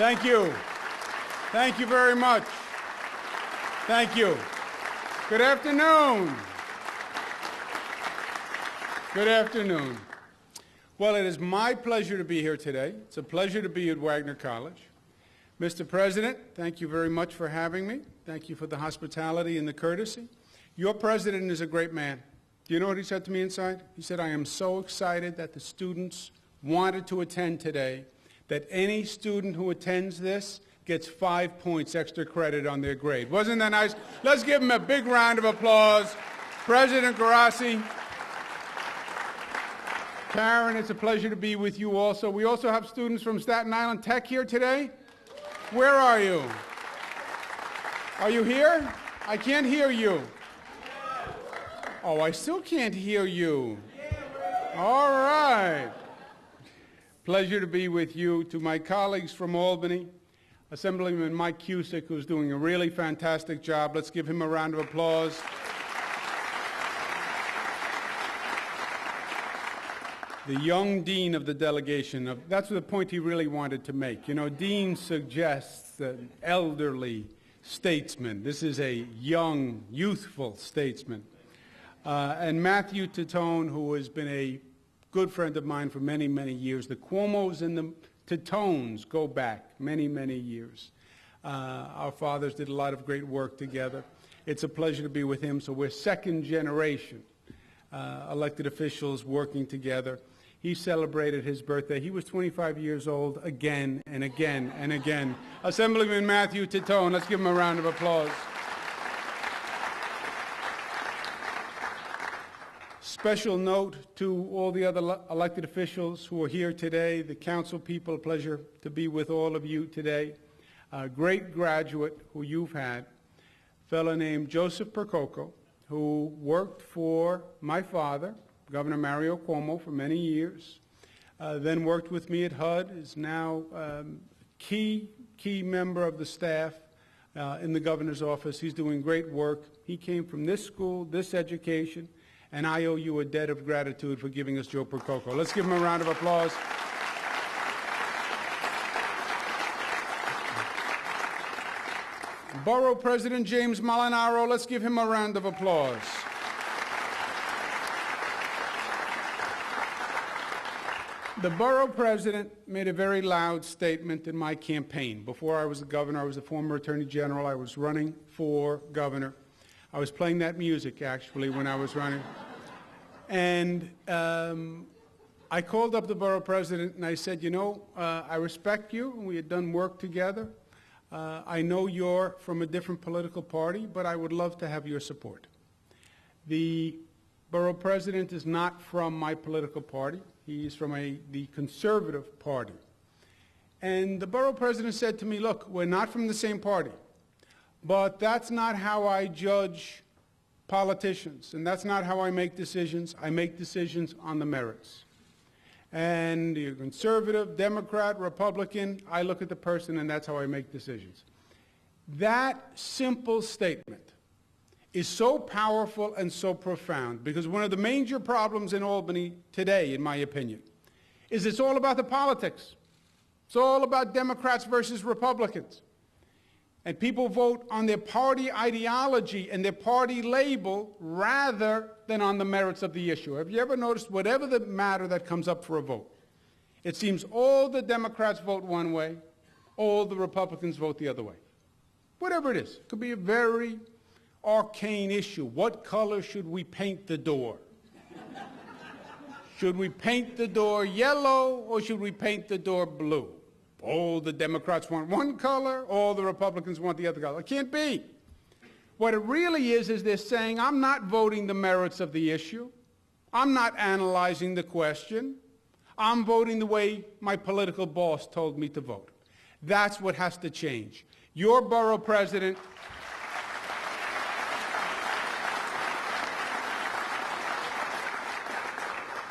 Thank you. Thank you very much. Thank you. Good afternoon. Good afternoon. Well, it is my pleasure to be here today. It's a pleasure to be at Wagner College. Mr. President, thank you very much for having me. Thank you for the hospitality and the courtesy. Your president is a great man. Do you know what he said to me inside? He said, I am so excited that the students wanted to attend today, that any student who attends this gets 5 points extra credit on their grade. Wasn't that nice? Let's give him a big round of applause. President Garassi. Karen, it's a pleasure to be with you also. We also have students from Staten Island Tech here today. Where are you? Are you here? I can't hear you. Oh, I still can't hear you. All right. Pleasure to be with you. To my colleagues from Albany, Assemblyman Mike Cusick, who's doing a really fantastic job. Let's give him a round of applause. The young dean of the delegation, that's the point he really wanted to make. You know, dean suggests an elderly statesman. This is a young, youthful statesman. And Matthew Titone, who has been a good friend of mine for many, many years. The Cuomos and the Titones go back many, many years. Our fathers did a lot of great work together. It's a pleasure to be with him. So we're second generation elected officials working together. He celebrated his birthday. He was 25 years old again and again and again. Assemblyman Matthew Titone, let's give him a round of applause. Special note to all the other elected officials who are here today, the council people, a pleasure to be with all of you today. A great graduate who you've had, a fellow named Joseph Percoco, who worked for my father, Governor Mario Cuomo, for many years, then worked with me at HUD, is now key member of the staff in the governor's office. He's doing great work. He came from this school, this education, and I owe you a debt of gratitude for giving us Joe Percoco. Let's give him a round of applause. Borough President James Molinaro, let's give him a round of applause. The borough president made a very loud statement in my campaign. Before I was the governor, I was the former attorney general. I was running for governor. I was playing that music, actually, when I was running. And I called up the borough president and I said, you know, I respect you. We had done work together. I know you're from a different political party, but I would love to have your support. The borough president is not from my political party. He's from the conservative party. And the borough president said to me, look, we're not from the same party, but that's not how I judge politicians, and that's not how I make decisions. I make decisions on the merits. And you're conservative, Democrat, Republican, I look at the person, and that's how I make decisions. That simple statement is so powerful and so profound, because one of the major problems in Albany today, in my opinion, is it's all about the politics. It's all about Democrats versus Republicans. And people vote on their party ideology and their party label rather than on the merits of the issue. Have you ever noticed, whatever the matter that comes up for a vote, it seems all the Democrats vote one way, all the Republicans vote the other way. Whatever it is. It could be a very arcane issue. What color should we paint the door? Should we paint the door yellow or should we paint the door blue? All the Democrats want one color, all the Republicans want the other color. It can't be. What it really is they're saying, I'm not voting the merits of the issue. I'm not analyzing the question. I'm voting the way my political boss told me to vote. That's what has to change. Your borough president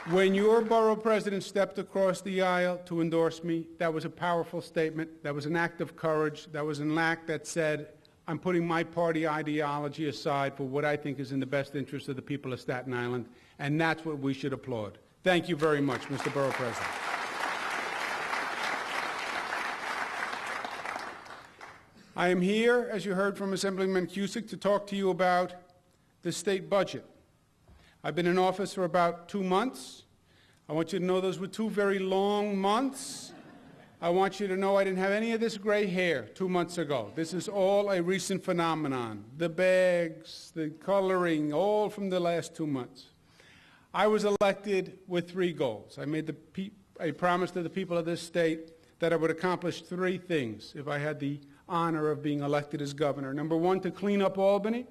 when your borough president stepped across the aisle to endorse me, that was a powerful statement. That was an act of courage. That was an act that said, I'm putting my party ideology aside for what I think is in the best interest of the people of Staten Island, and that's what we should applaud. Thank you very much, Mr. Borough President. I am here, as you heard from Assemblyman Cusick, to talk to you about the state budget. I've been in office for about 2 months. I want you to know those were 2 very long months. I want you to know I didn't have any of this gray hair 2 months ago. This is all a recent phenomenon. The bags, the coloring, all from the last 2 months. I was elected with 3 goals. I made a promise to the people of this state that I would accomplish 3 things if I had the honor of being elected as governor. Number 1, to clean up Albany,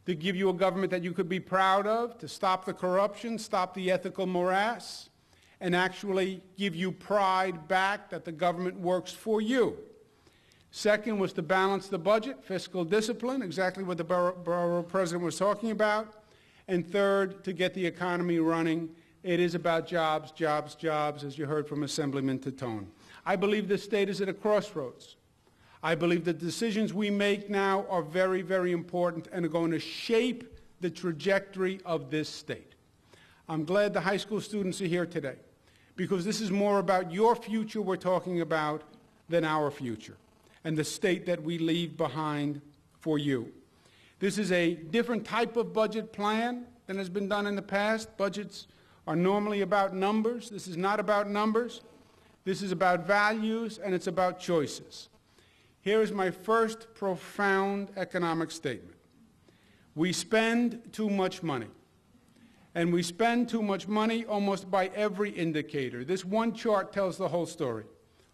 to give you a government that you could be proud of, to stop the corruption, stop the ethical morass, and actually give you pride back that the government works for you. Second was to balance the budget, fiscal discipline, exactly what the borough president was talking about. And third, to get the economy running. It is about jobs, jobs, jobs, as you heard from Assemblyman Titone. I believe this state is at a crossroads. I believe the decisions we make now are very, very important and are going to shape the trajectory of this state. I'm glad the high school students are here today, because this is more about your future we're talking about than our future and the state that we leave behind for you. This is a different type of budget plan than has been done in the past. Budgets are normally about numbers. This is not about numbers. This is about values, and it's about choices. Here is my first profound economic statement. We spend too much money. And we spend too much money almost by every indicator. This one chart tells the whole story.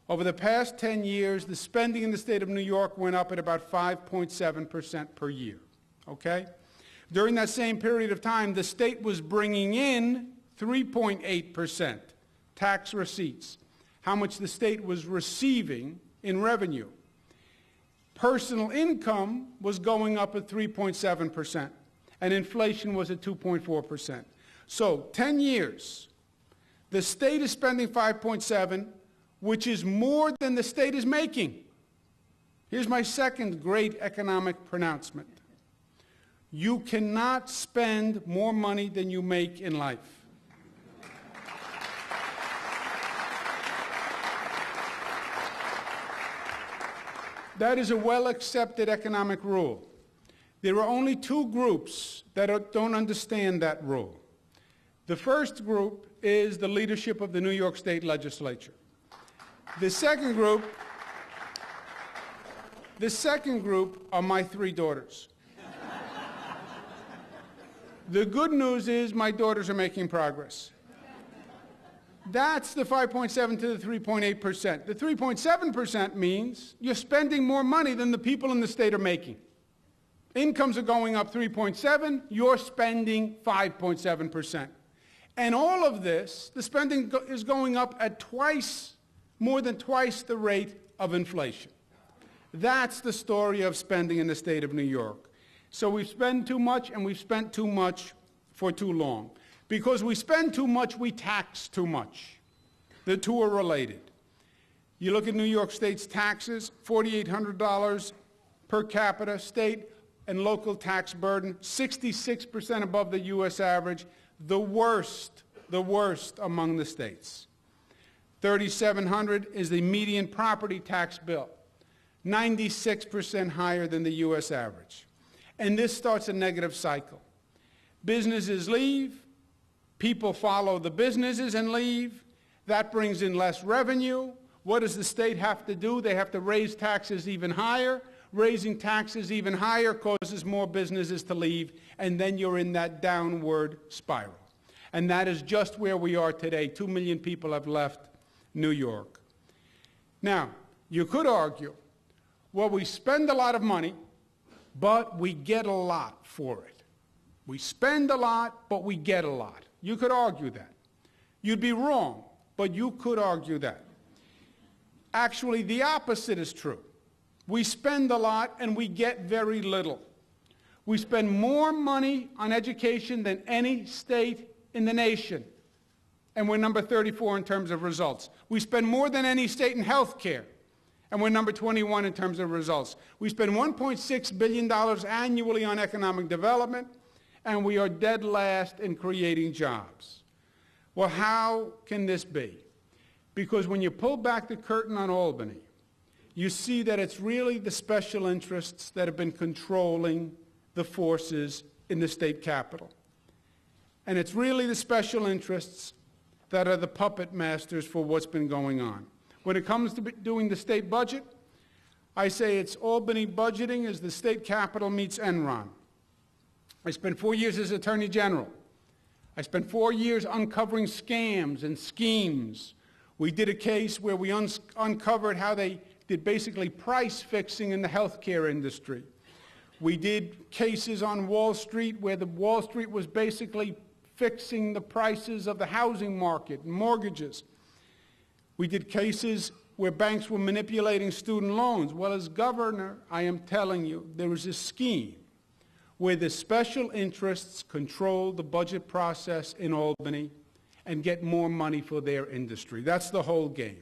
Over the past 10 years, the spending in the state of New York went up at about 5.7% per year, okay? During that same period of time, the state was bringing in 3.8% tax receipts, how much the state was receiving in revenue. Personal income was going up at 3.7%. And inflation was at 2.4%. So 10 years, the state is spending 5.7, which is more than the state is making. Here's my second great economic pronouncement. You cannot spend more money than you make in life. That is a well-accepted economic rule. There are only 2 groups that don't understand that rule. The first group is the leadership of the New York State Legislature. The second group are my 3 daughters. The good news is my daughters are making progress. That's the 5.7 to the 3.8%. The 3.7% means you're spending more money than the people in the state are making. Incomes are going up 3.7, you're spending 5.7%. And all of this, the spending is going up at more than twice the rate of inflation. That's the story of spending in the state of New York. So we spend too much, and we've spent too much for too long. Because we spend too much, we tax too much. The 2 are related. You look at New York State's taxes, $4,800 per capita, state and local tax burden, 66% above the U.S. average, the worst among the states. $3,700 is the median property tax bill, 96% higher than the U.S. average. And this starts a negative cycle. Businesses leave, people follow the businesses and leave. That brings in less revenue. What does the state have to do? They have to raise taxes even higher. Raising taxes even higher causes more businesses to leave, and then you're in that downward spiral. And that is just where we are today. 2 million people have left New York. Now, you could argue, well, we spend a lot of money, but we get a lot for it. We spend a lot, but we get a lot. You could argue that. You'd be wrong, but you could argue that. Actually, the opposite is true. We spend a lot and we get very little. We spend more money on education than any state in the nation, and we're number 34 in terms of results. We spend more than any state in health care, and we're number 21 in terms of results. We spend $1.6 billion annually on economic development, and we are dead last in creating jobs. Well, how can this be? Because when you pull back the curtain on Albany, you see that it's really the special interests that have been controlling the forces in the state capitol. And it's really the special interests that are the puppet masters for what's been going on. When it comes to doing the state budget, I say it's Albany budgeting as the state capitol meets Enron. I spent 4 years as Attorney General. I spent 4 years uncovering scams and schemes. We did a case where we uncovered how they did basically price fixing in the healthcare industry. We did cases on Wall Street where the Wall Street was basically fixing the prices of the housing market and mortgages. We did cases where banks were manipulating student loans. Well, as governor, I am telling you, there was a scheme where the special interests control the budget process in Albany and get more money for their industry. That's the whole game.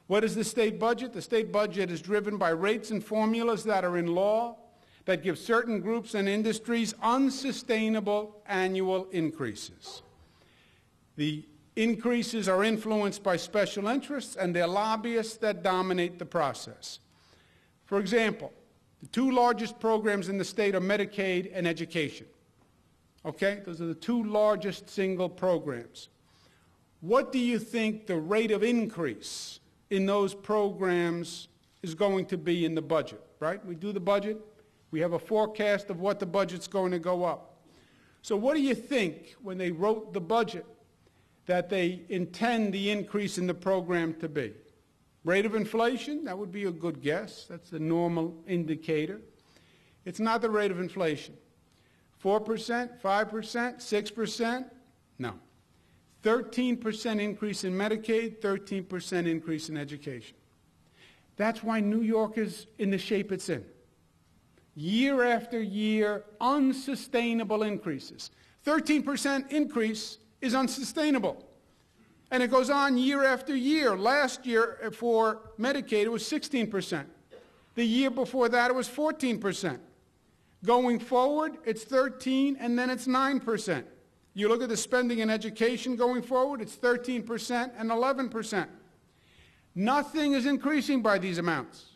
What is the state budget? The state budget is driven by rates and formulas that are in law that give certain groups and industries unsustainable annual increases. The increases are influenced by special interests and their lobbyists that dominate the process. For example, the two largest programs in the state are Medicaid and education. Okay? Those are the two largest single programs. What do you think the rate of increase in those programs is going to be in the budget, right? We do the budget. We have a forecast of what the budget's going to go up. So what do you think when they wrote the budget that they intend the increase in the program to be? Rate of inflation? That would be a good guess. That's the normal indicator. It's not the rate of inflation. 4%, 5%, 6%? No. 13% increase in Medicaid, 13% increase in education. That's why New York is in the shape it's in. Year after year, unsustainable increases. 13% increase is unsustainable. And it goes on year after year. Last year for Medicaid, it was 16%. The year before that, it was 14%. Going forward, it's 13%, and then it's 9%. You look at the spending in education going forward, it's 13% and 11%. Nothing is increasing by these amounts.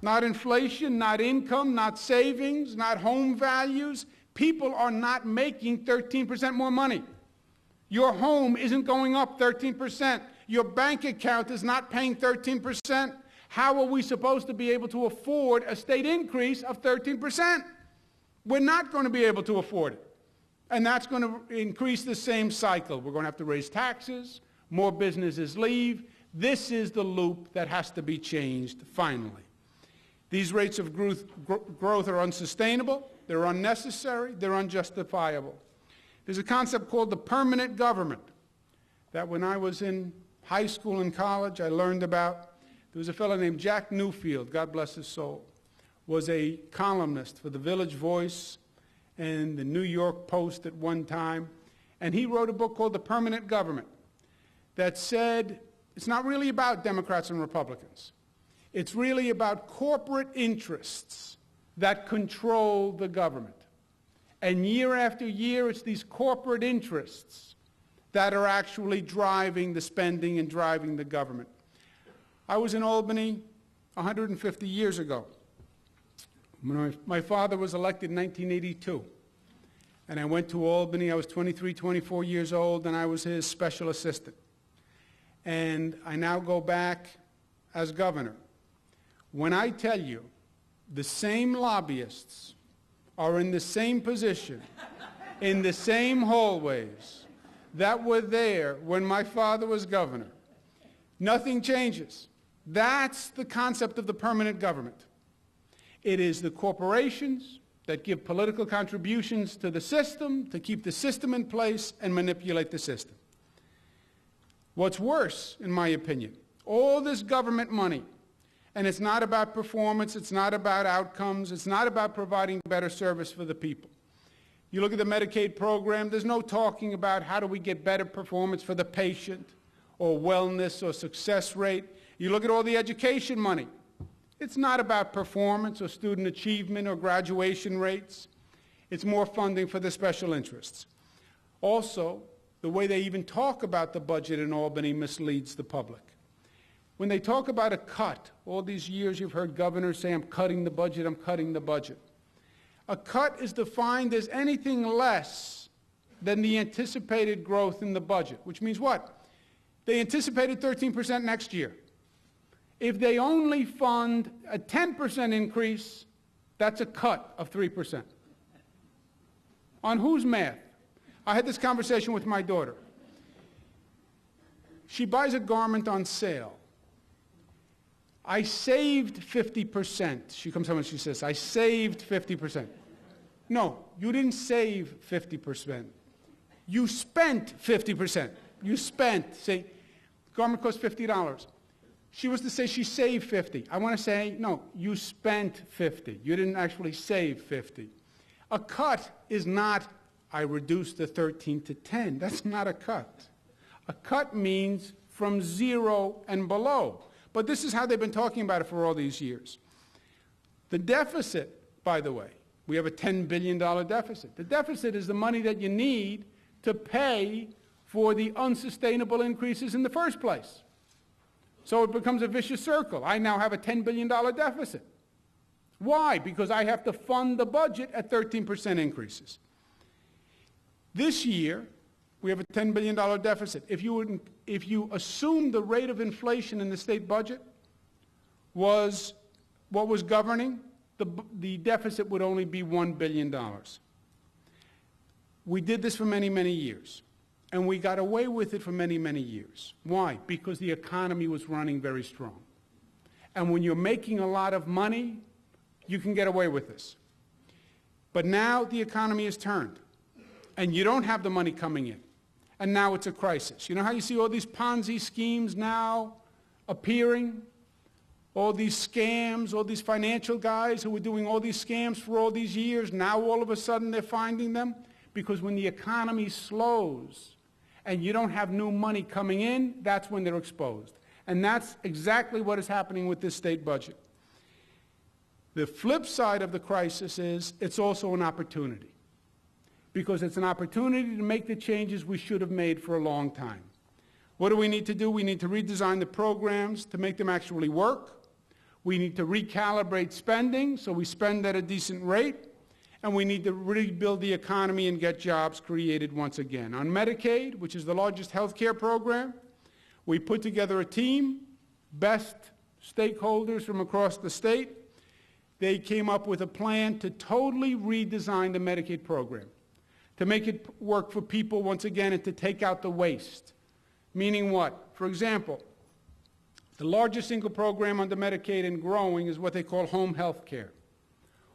Not inflation, not income, not savings, not home values. People are not making 13% more money. Your home isn't going up 13%. Your bank account is not paying 13%. How are we supposed to be able to afford a state increase of 13%? We're not going to be able to afford it. And that's going to increase the same cycle. We're going to have to raise taxes, more businesses leave. This is the loop that has to be changed finally. These rates of growth are unsustainable, they're unnecessary, they're unjustifiable. There's a concept called the permanent government that when I was in high school and college I learned about. There was a fellow named Jack Newfield, God bless his soul, was a columnist for the Village Voice and the New York Post at one time, and he wrote a book called The Permanent Government that said it's not really about Democrats and Republicans. It's really about corporate interests that control the government. And year after year, it's these corporate interests that are actually driving the spending and driving the government. I was in Albany 150 years ago. When my father was elected in 1982, and I went to Albany. I was 23, 24 years old, and I was his special assistant. And I now go back as governor. When I tell you the same lobbyists are in the same position, in the same hallways that were there when my father was governor, nothing changes. That's the concept of the permanent government. It is the corporations that give political contributions to the system to keep the system in place and manipulate the system. What's worse, in my opinion, all this government money, and it's not about performance, it's not about outcomes, it's not about providing better service for the people. You look at the Medicaid program, there's no talking about how do we get better performance for the patient or wellness or success rate. You look at all the education money. It's not about performance or student achievement or graduation rates. It's more funding for the special interests. Also, the way they even talk about the budget in Albany misleads the public. When they talk about a cut, all these years you've heard governors say, I'm cutting the budget, I'm cutting the budget. A cut is defined as anything less than the anticipated growth in the budget, which means what? They anticipated 13% next year. If they only fund a 10% increase, that's a cut of 3%. On whose math? I had this conversation with my daughter. She buys a garment on sale. I saved 50%. She comes home and she says, I saved 50%. No, you didn't save 50%. You spent 50%. You spent, say, garment costs $50. She was to say she saved 50. I want to say, no, you spent 50. You didn't actually save 50. A cut is not, I reduced the 13 to 10. That's not a cut. A cut means from 0 and below. But this is how they've been talking about it for all these years. The deficit, by the way, we have a $10 billion deficit. The deficit is the money that you need to pay for the unsustainable increases in the first place. So it becomes a vicious circle. I now have a $10 billion deficit. Why? Because I have to fund the budget at 13% increases. This year, we have a $10 billion deficit. If you assume the rate of inflation in the state budget was what was governing, the deficit would only be $1 billion. We did this for many, many years. And we got away with it for many, many years. Why? Because the economy was running very strong. And when you're making a lot of money, you can get away with this. But now the economy has turned. And you don't have the money coming in. And now it's a crisis. You know how you see all these Ponzi schemes now appearing? All these scams, all these financial guys who were doing all these scams for all these years, now all of a sudden they're finding them? Because when the economy slows and you don't have new money coming in, that's when they're exposed. And that's exactly what is happening with this state budget. The flip side of the crisis is it's also an opportunity. Because it's an opportunity to make the changes we should have made for a long time. What do we need to do? We need to redesign the programs to make them actually work. We need to recalibrate spending so we spend at a decent rate. And we need to rebuild the economy and get jobs created once again. On Medicaid, which is the largest health care program, we put together a team, best stakeholders from across the state. They came up with a plan to totally redesign the Medicaid program, to make it work for people once again and to take out the waste. Meaning what? For example, the largest single program under Medicaid and growing is what they call home health care.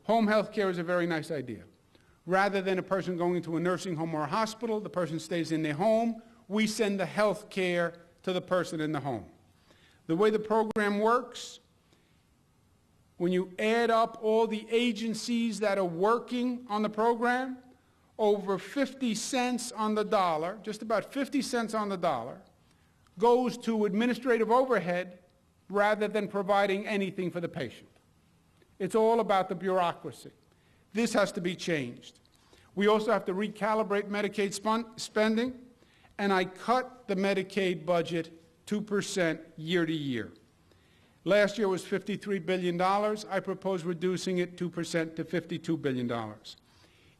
Home health care is a very nice idea. Rather than a person going to a nursing home or a hospital, the person stays in their home. We send the health care to the person in the home. The way the program works, when you add up all the agencies that are working on the program, over 50 cents on the dollar, just about 50 cents on the dollar, goes to administrative overhead rather than providing anything for the patient. It's all about the bureaucracy. This has to be changed. We also have to recalibrate Medicaid spending, and I cut the Medicaid budget 2% year to year. Last year was $53 billion. I propose reducing it 2% to $52 billion.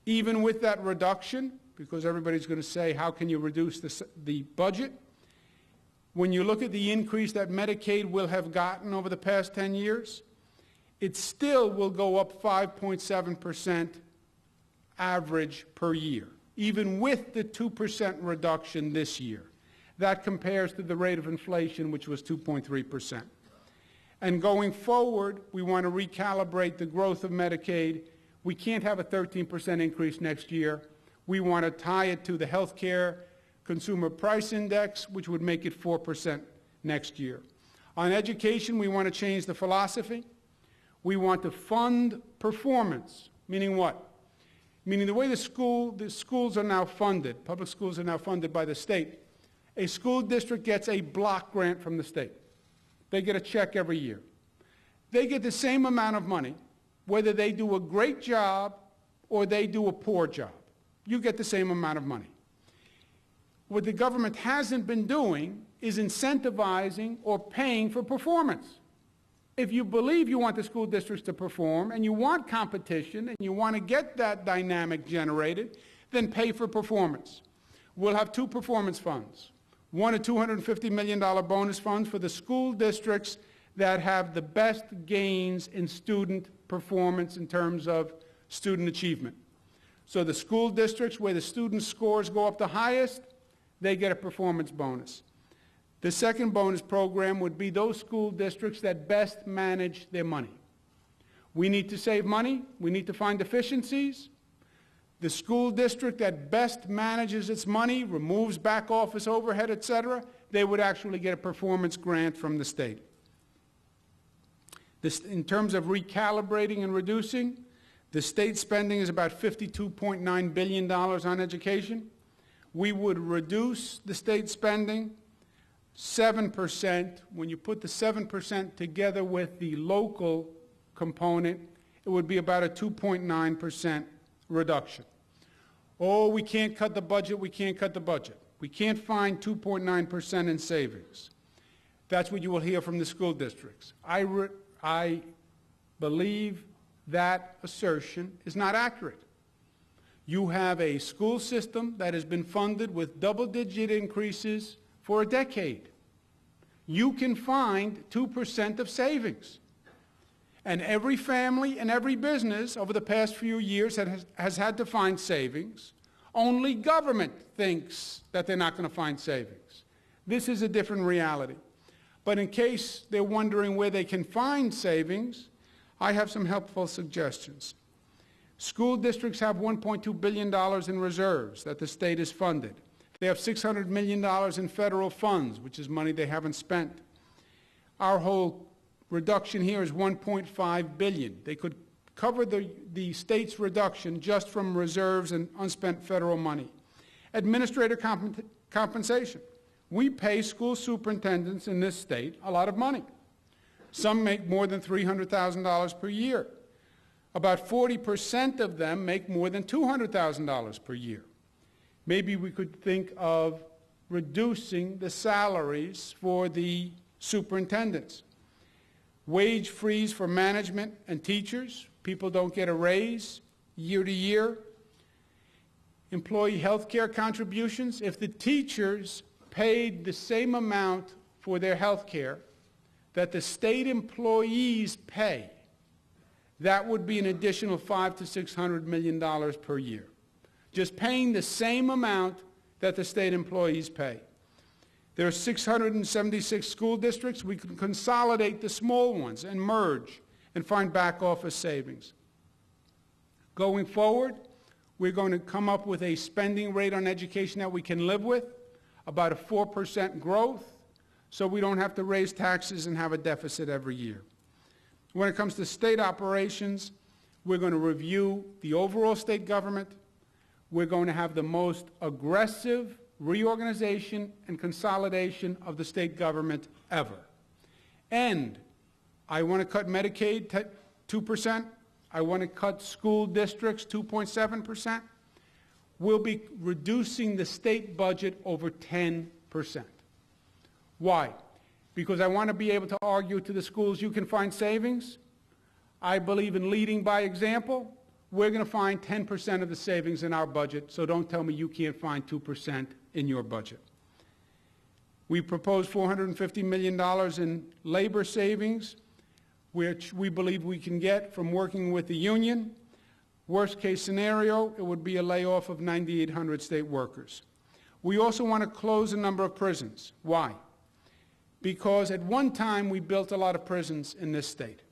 Even with that reduction, because everybody's going to say, how can you reduce the budget? When you look at the increase that Medicaid will have gotten over the past 10 years, it still will go up 5.7% average per year, even with the 2% reduction this year. That compares to the rate of inflation, which was 2.3%. And going forward, we want to recalibrate the growth of Medicaid. We can't have a 13% increase next year. We want to tie it to the health care consumer price index, which would make it 4% next year. On education, we want to change the philosophy. We want to fund performance, meaning what? Meaning the way the schools are now funded, public schools are now funded by the state. A school district gets a block grant from the state. They get a check every year. They get the same amount of money, whether they do a great job or they do a poor job. You get the same amount of money. What the government hasn't been doing is incentivizing or paying for performance. If you believe you want the school districts to perform and you want competition and you want to get that dynamic generated, then pay for performance. We'll have two performance funds. One, a $250 million bonus fund for the school districts that have the best gains in student performance in terms of student achievement. So the school districts where the student scores go up the highest, they get a performance bonus. The second bonus program would be those school districts that best manage their money. We need to save money. We need to find efficiencies. The school district that best manages its money, removes back office overhead, etc., they would actually get a performance grant from the state. In terms of recalibrating and reducing, the state spending is about $52.9 billion on education. We would reduce the state spending 7%. When you put the 7% together with the local component, it would be about a 2.9% reduction. Oh, we can't cut the budget, we can't cut the budget. We can't find 2.9% in savings. That's what you will hear from the school districts. I believe that assertion is not accurate. You have a school system that has been funded with double-digit increases for a decade. You can find 2% of savings. And every family and every business over the past few years has had to find savings. Only government thinks that they're not going to find savings. This is a different reality. But in case they're wondering where they can find savings, I have some helpful suggestions. School districts have $1.2 billion in reserves that the state has funded. They have $600 million in federal funds, which is money they haven't spent. Our whole reduction here is $1.5 billion. They could cover the state's reduction just from reserves and unspent federal money. Administrator compensation. We pay school superintendents in this state a lot of money. Some make more than $300,000 per year. About 40% of them make more than $200,000 per year. Maybe we could think of reducing the salaries for the superintendents. Wage freeze for management and teachers. People don't get a raise year to year. Employee health care contributions. If the teachers paid the same amount for their health care that the state employees pay, that would be an additional $500 to $600 million per year. Just paying the same amount that the state employees pay. There are 676 school districts. We can consolidate the small ones and merge and find back office savings. Going forward, we're going to come up with a spending rate on education that we can live with, about a 4% growth, so we don't have to raise taxes and have a deficit every year. When it comes to state operations, we're going to review the overall state government. We're going to have the most aggressive reorganization and consolidation of the state government ever. And I want to cut Medicaid 2%. I want to cut school districts 2.7%. We'll be reducing the state budget over 10%. Why? Because I want to be able to argue to the schools, you can find savings. I believe in leading by example. We're going to find 10% of the savings in our budget, so don't tell me you can't find 2% in your budget. We proposed $450 million in labor savings, which we believe we can get from working with the union. Worst case scenario, it would be a layoff of 9,800 state workers. We also want to close a number of prisons. Why? Because at one time we built a lot of prisons in this state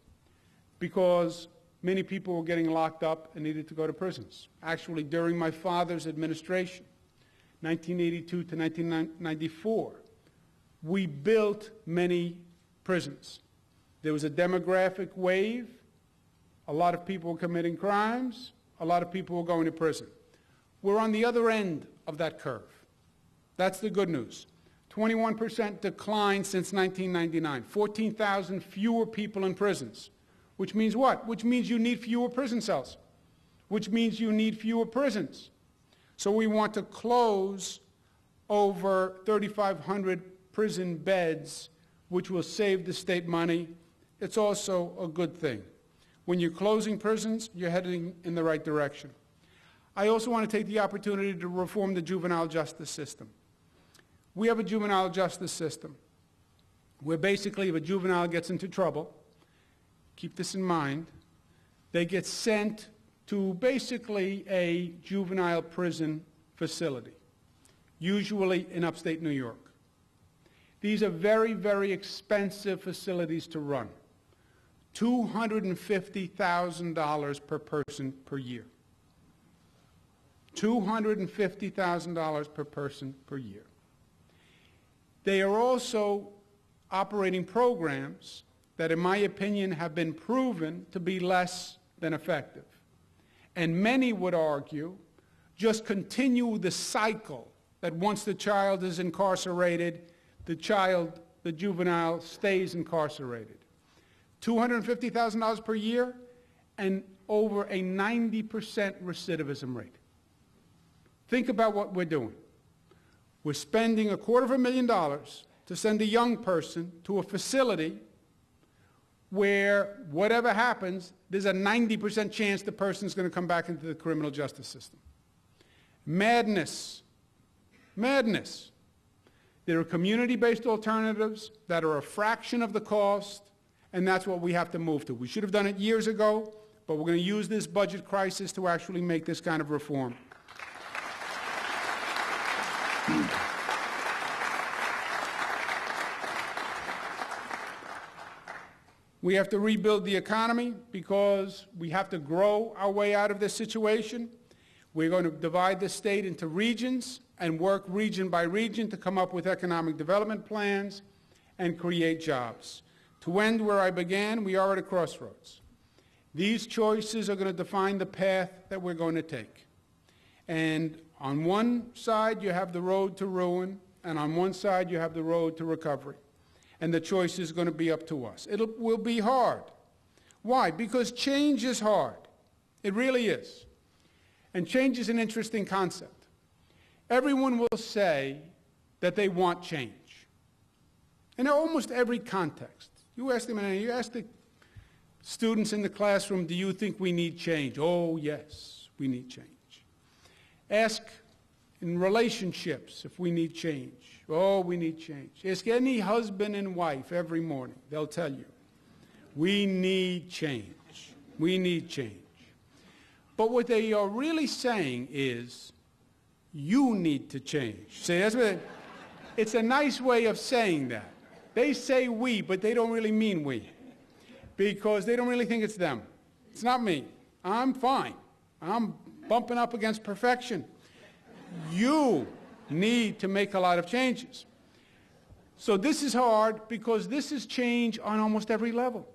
because many people were getting locked up and needed to go to prisons. Actually, during my father's administration, 1982 to 1994, we built many prisons. There was a demographic wave. A lot of people were committing crimes. A lot of people were going to prison. We're on the other end of that curve. That's the good news. 21% decline since 1999. 14,000 fewer people in prisons. Which means what? Which means you need fewer prison cells. Which means you need fewer prisons. So we want to close over 3,500 prison beds, which will save the state money, it's also a good thing. When you're closing prisons, you're heading in the right direction. I also want to take the opportunity to reform the juvenile justice system. We have a juvenile justice system where basically if a juvenile gets into trouble, keep this in mind, they get sent to basically a juvenile prison facility, usually in upstate New York. These are very, very expensive facilities to run. $250,000 per person per year. $250,000 per person per year. They are also operating programs that, in my opinion, have been proven to be less than effective. And many would argue just continue the cycle that once the child is incarcerated, the juvenile stays incarcerated. $250,000 per year and over a 90% recidivism rate. Think about what we're doing. We're spending $250,000 to send a young person to a facility where whatever happens, there's a 90% chance the person's going to come back into the criminal justice system. Madness. Madness. There are community-based alternatives that are a fraction of the cost, and that's what we have to move to. We should have done it years ago, but we're going to use this budget crisis to actually make this kind of reform. We have to rebuild the economy because we have to grow our way out of this situation. We're going to divide the state into regions and work region by region to come up with economic development plans and create jobs. To end where I began, we are at a crossroads. These choices are going to define the path that we're going to take. And on one side, you have the road to ruin, and on one side, you have the road to recovery. And the choice is going to be up to us. It will be hard. Why? Because change is hard. It really is. And change is an interesting concept. Everyone will say that they want change. In almost every context. You ask them, you ask the students in the classroom, do you think we need change? Oh, yes, we need change. Ask in relationships if we need change. Oh, we need change. Ask any husband and wife every morning. They'll tell you, we need change. We need change. But what they are really saying is, you need to change. See, that's what it's a nice way of saying that. They say we, but they don't really mean we, because they don't really think it's them. It's not me. I'm fine. I'm bumping up against perfection. You need to make a lot of changes. So this is hard because this is change on almost every level.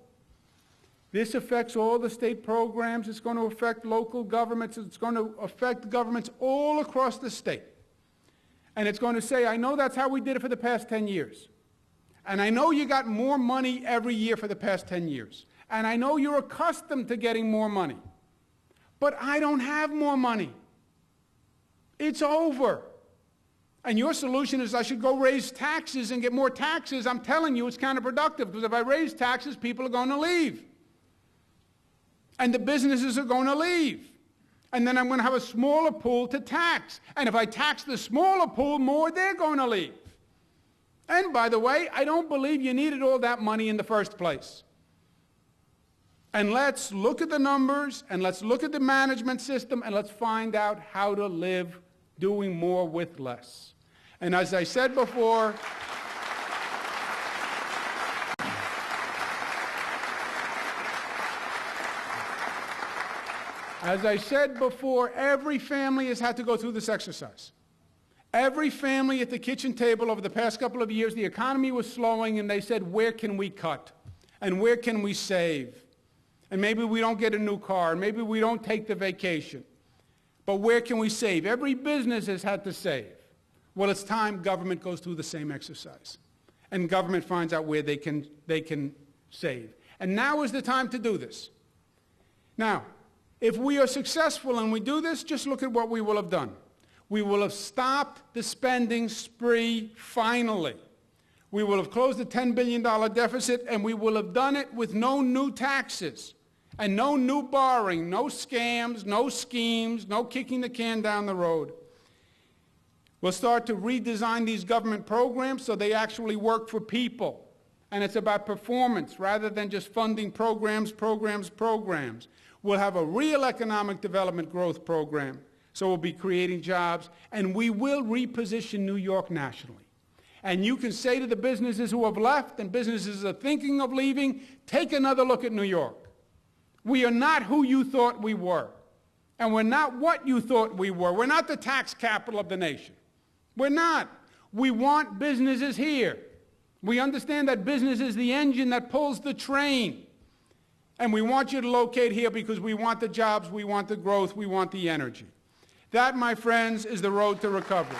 This affects all the state programs. It's going to affect local governments. It's going to affect governments all across the state. And it's going to say, I know that's how we did it for the past 10 years. And I know you got more money every year for the past 10 years. And I know you're accustomed to getting more money. But I don't have more money. It's over. And your solution is I should go raise taxes and get more taxes. I'm telling you, it's counterproductive, because if I raise taxes, people are going to leave. And the businesses are going to leave. And then I'm going to have a smaller pool to tax. And if I tax the smaller pool more, they're going to leave. And by the way, I don't believe you needed all that money in the first place. And let's look at the numbers, and let's look at the management system, and let's find out how to live doing more with less. And as I said before, every family has had to go through this exercise. Every family at the kitchen table over the past couple of years, the economy was slowing, and they said, where can we cut? And where can we save? And maybe we don't get a new car, and maybe we don't take the vacation. But where can we save? Every business has had to save. Well, it's time government goes through the same exercise. And government finds out where they can save. And now is the time to do this. Now, if we are successful and we do this, just look at what we will have done. We will have stopped the spending spree finally. We will have closed the $10 billion deficit, and we will have done it with no new taxes and no new borrowing, no scams, no schemes, no kicking the can down the road. We'll start to redesign these government programs so they actually work for people. And it's about performance rather than just funding programs. We'll have a real economic development growth program, so we'll be creating jobs, and we will reposition New York nationally. And you can say to the businesses who have left and businesses are thinking of leaving, take another look at New York. We are not who you thought we were, and we're not what you thought we were. We're not the tax capital of the nation. We're not. We want businesses here. We understand that business is the engine that pulls the train. And we want you to locate here because we want the jobs, we want the growth, we want the energy. That, my friends, is the road to recovery.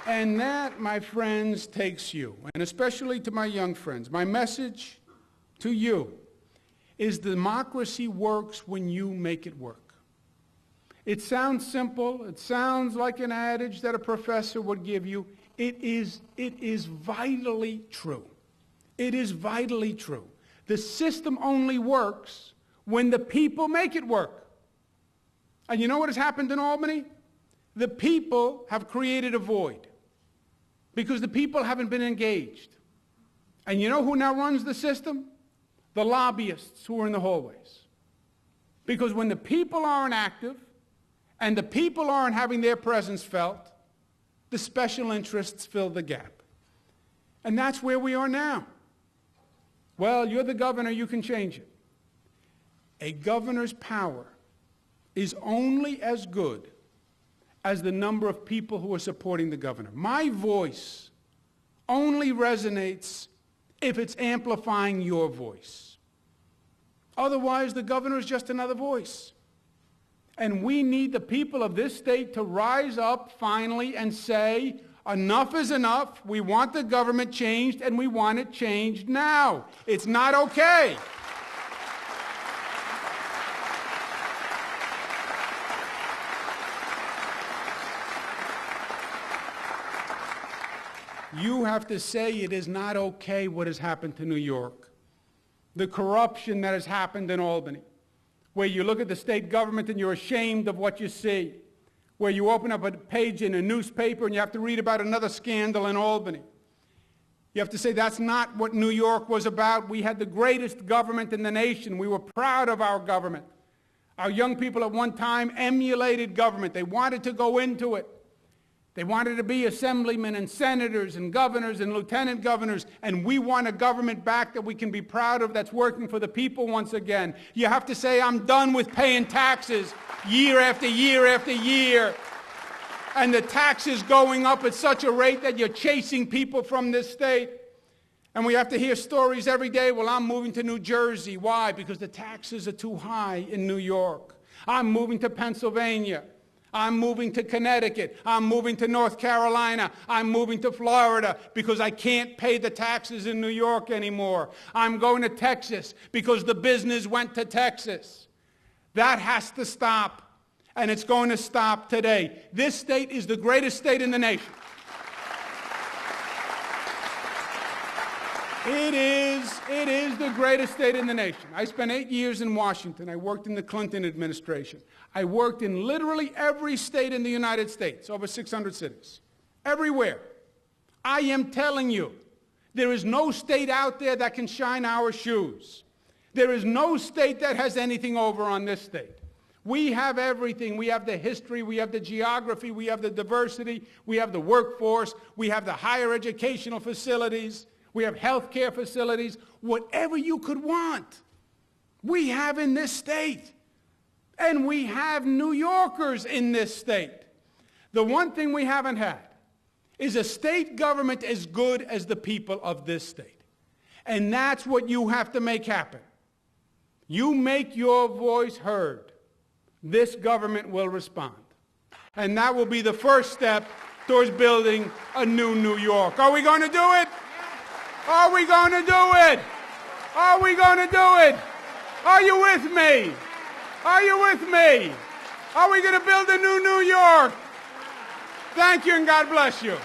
And that, my friends, takes you, and especially to my young friends. My message to you is democracy works when you make it work. It sounds simple. It sounds like an adage that a professor would give you. It is vitally true. It is vitally true. The system only works when the people make it work. And you know what has happened in Albany? The people have created a void because the people haven't been engaged. And you know who now runs the system? The lobbyists who are in the hallways. Because when the people aren't active and the people aren't having their presence felt, the special interests fill the gap. And that's where we are now. Well, you're the governor, you can change it. A governor's power is only as good as the number of people who are supporting the governor. My voice only resonates if it's amplifying your voice. Otherwise, the governor is just another voice. And we need the people of this state to rise up finally and say, enough is enough. We want the government changed, and we want it changed now. It's not okay. You have to say it is not okay what has happened to New York. The corruption that has happened in Albany, where you look at the state government and you're ashamed of what you see, where you open up a page in a newspaper and you have to read about another scandal in Albany. You have to say that's not what New York was about. We had the greatest government in the nation. We were proud of our government. Our young people at one time emulated government. They wanted to go into it. They wanted to be assemblymen and senators and governors and lieutenant governors, and we want a government back that we can be proud of that's working for the people once again. You have to say, I'm done with paying taxes year after year after year, and the taxes going up at such a rate that you're chasing people from this state. And we have to hear stories every day, well, I'm moving to New Jersey. Why? Because the taxes are too high in New York. I'm moving to Pennsylvania. I'm moving to Connecticut. I'm moving to North Carolina. I'm moving to Florida because I can't pay the taxes in New York anymore. I'm going to Texas because the business went to Texas. That has to stop, and it's going to stop today. This state is the greatest state in the nation. It is the greatest state in the nation. I spent 8 years in Washington. I worked in the Clinton administration. I worked in literally every state in the United States, over 600 cities, everywhere. I am telling you, there is no state out there that can shine our shoes. There is no state that has anything over on this state. We have everything. We have the history, we have the geography, we have the diversity, we have the workforce, we have the higher educational facilities, we have health care facilities, whatever you could want, we have in this state. And we have New Yorkers in this state. The one thing we haven't had is a state government as good as the people of this state. And that's what you have to make happen. You make your voice heard, this government will respond. And that will be the first step towards building a new New York. Are we going to do it? Are we going to do it? Are we going to do it? Are you with me? Are you with me? Are we going to build a new New York? Thank you and God bless you.